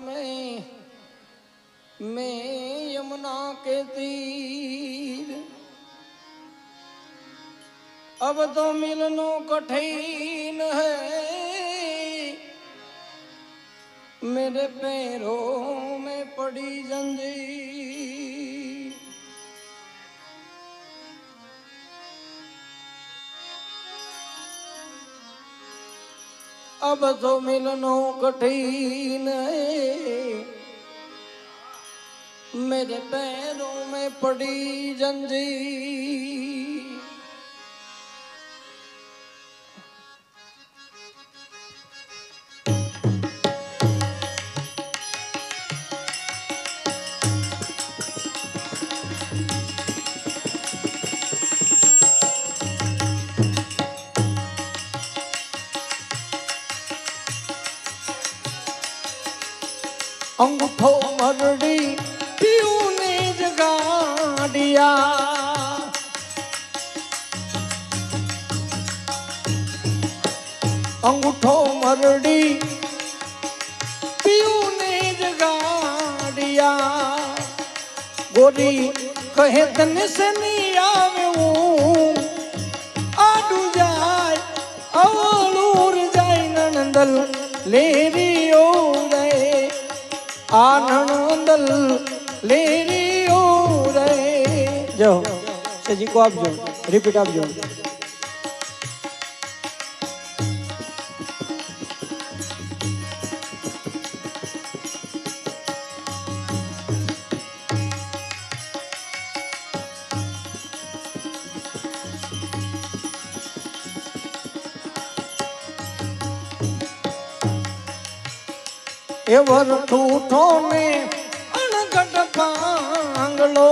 में मैं यमुना के तीर, अब तो मिलनो कठिन है, मेरे पैरों में पड़ी जंजीर। अब तो मिलनो कठिन है, मेरे पैरों में पड़ी जंजीर। अंगूठो मरड़ी पीऊ ने जगा दिया, अंगूठो मरड़ी पीऊ ने जगा दिया। गोरी कहे तन से नहीं आवे आडू जाए अवलूर जाए नंदल लेरियो रे, आनंदल लेरियो रे। जो सजी को आप जो रिपीट आप जो। एवर ठूठो में अणगढ़ पांगलो,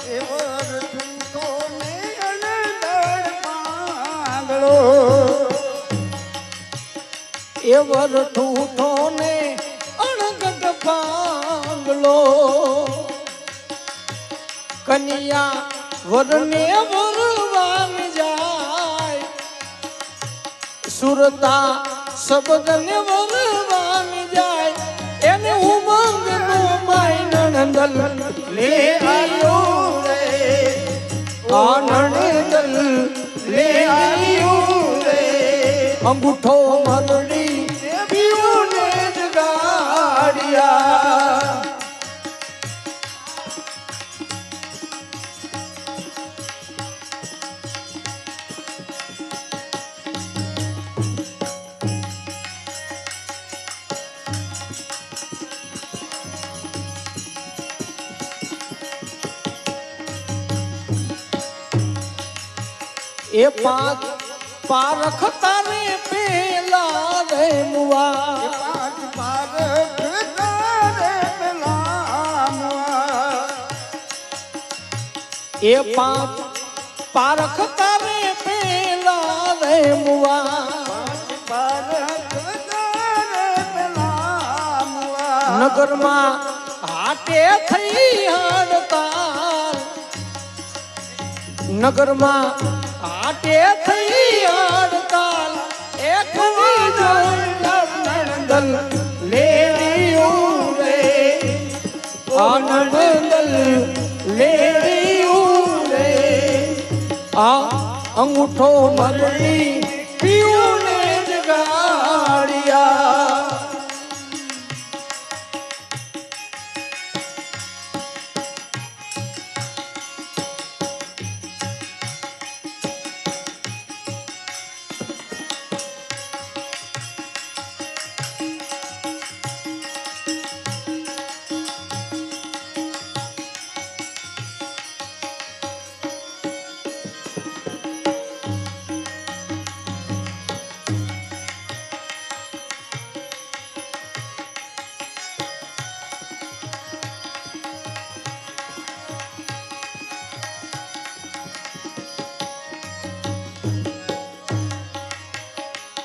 एवर ठूठो में अणगढ़ पांगलो, एवर ठूठो ने अणगढ़ पांगलो। कन्या वरने वरवान जाय, सुरता सबदने वरवान जाय, एने उमंग नो माय नंदल ले आयो रे, आनंदल ले आयो रे। अंगूठो मरड़ी पीऊ ने जगाड़िया, ए पांच पारख तारे पेला रे मुआ, पांच पारख तारे पेला मुआ। ए पांच पारख तारे पेला रे मुआ, पारख तारे पेला मुआ। नगर मां हाटे थई हड़ताल, नगर मां आटे थई हड़ताल, एक नंदल लेरियो रे, आनंदल लेरियो रे। आ अंगूठो मरड़ी पीऊ ने जगाड़िया,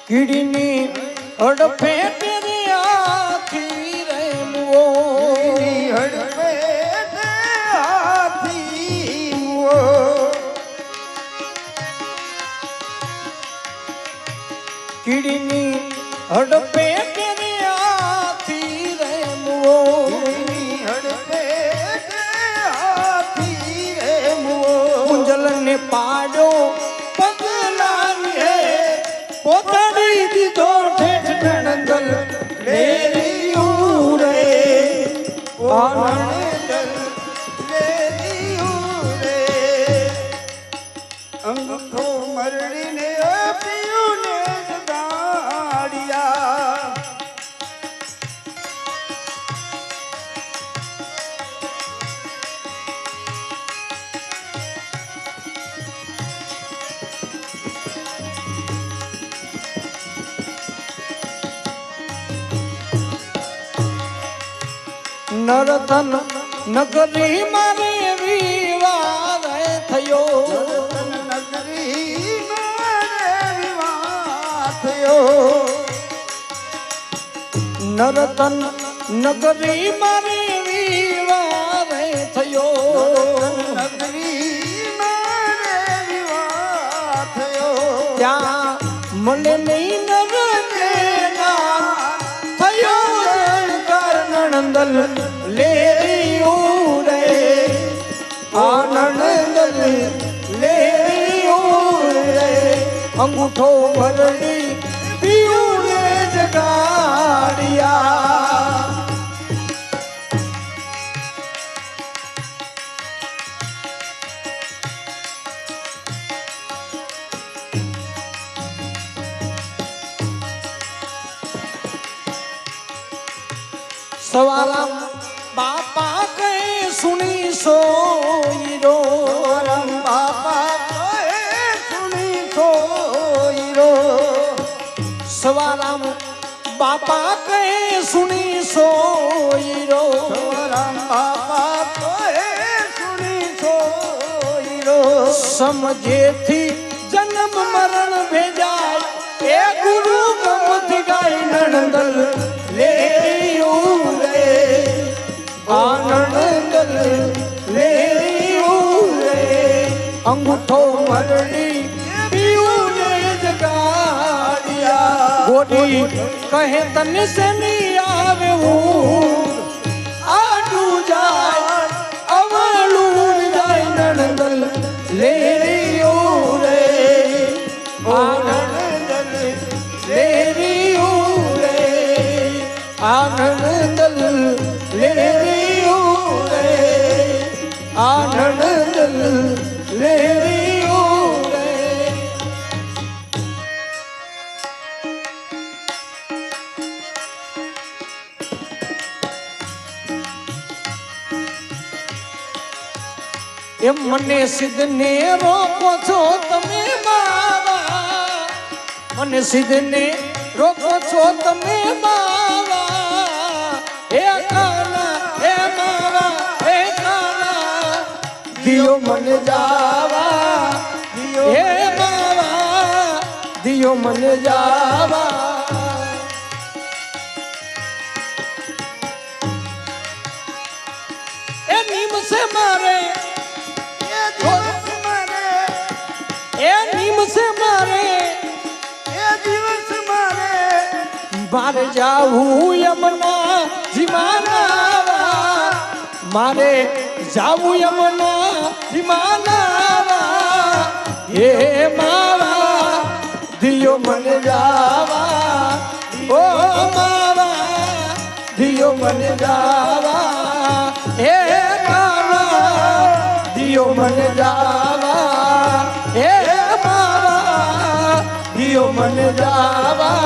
किडनी हड़पे तेरे आखी रे मुओ, हड़पे तेरे आखी मुओ। किडनी हड़पे तेरे आखी આનંદ લેરિયું રે અંગૂઠો મરડીને પીયું ને જગાડ્યા નરતન નગરી મારે વિવાર થયો નગરી મારે વિવાહ થયો નરતન નગરી મારે વિવાર થયો નગરી મારે વિવાહ થયો ત્યાં મને નહીં નરદેના થયો જણકાર નણંદલ લેરિયું રે આનંદ લેરિયું રે અંગૂઠો ભરડી પીયું ને જગાડ્યા સવારામ બાપા કહે સુણી સોઈરો રામ બાપા કહે સુણી સોઈરો સવારામ બાપા કહે સુણી સોઈરો રામ બાપા કહે સુણી સોઈરો સમજેથી જન્મ મરણ ભેજાય એ ગુરુ ગમથી ગાય નણંદલ લેરિયું રે આનંદ લેરિયું રે અંગૂઠો મરડી પીયું ને જગાડ્યા ગોડી કહે તને શની આવે હું આડું જાય અવળું જાય નણંદલ લેરિયું રે આનંદ લેરિયું રે આનંદ લેરિયું રે આનંદ લેરિયું રે એમ મને સિદ્ધને રોકો છો તમે માવા મને સિદ્ધને રોકો છો તમે માવા હે કાના હે માવા હે કાના દિયો મને જાવા હે માવા દિયો મને જાવા એ નીમ સે મારે એ નીમ સે મારે એ દિવસ મારે બાર જાવું યમના જીમાનાવા મારે જાવું યમના જીમાનાવા હે માવા દિયો મને જાવા ઓ માવા દિયો મને જાવા હે માવા દિયો મને જાવા હે માવા દિયો મને જાવા